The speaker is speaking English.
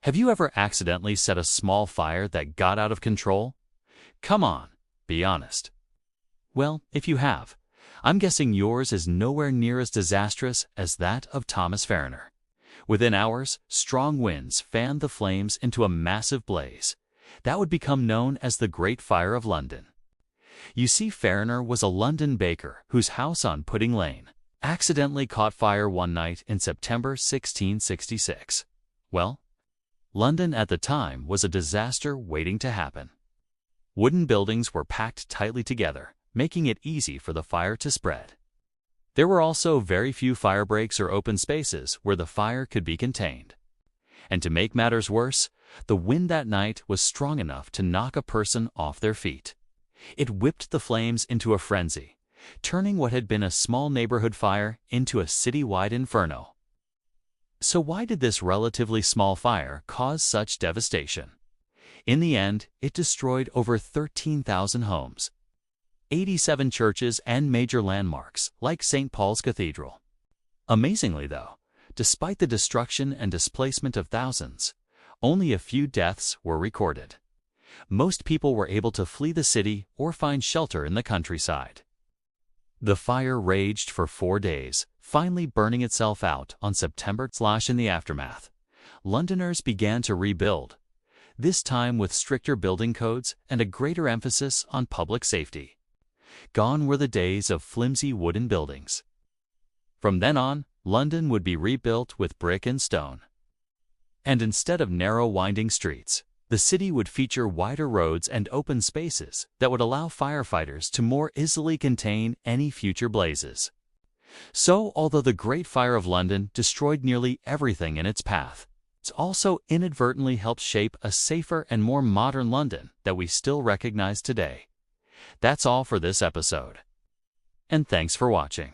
Have you ever accidentally set a small fire that got out of control? Come on, be honest. Well, if you have, I'm guessing yours is nowhere near as disastrous as that of Thomas Fariner. Within hours, strong winds fanned the flames into a massive blaze that would become known as the Great Fire of London. You see, Fariner was a London baker whose house on Pudding Lane accidentally caught fire one night in September 1666. Well, London at the time was a disaster waiting to happen. Wooden buildings were packed tightly together, making it easy for the fire to spread. There were also very few fire breaks or open spaces where the fire could be contained. And to make matters worse, the wind that night was strong enough to knock a person off their feet. It whipped the flames into a frenzy, turning what had been a small neighborhood fire into a city-wide inferno. So why did this relatively small fire cause such devastation? In the end, it destroyed over 13,000 homes, 87 churches, and major landmarks like St. Paul's Cathedral. Amazingly, though, despite the destruction and displacement of thousands, only a few deaths were recorded. Most people were able to flee the city or find shelter in the countryside. The fire raged for 4 days, finally burning itself out on September. In the aftermath, Londoners began to rebuild, this time with stricter building codes and a greater emphasis on public safety. Gone were the days of flimsy wooden buildings. From then on, London would be rebuilt with brick and stone. And instead of narrow winding streets, the city would feature wider roads and open spaces that would allow firefighters to more easily contain any future blazes. So, although the Great Fire of London destroyed nearly everything in its path, it also inadvertently helped shape a safer and more modern London that we still recognize today. That's all for this episode. And thanks for watching.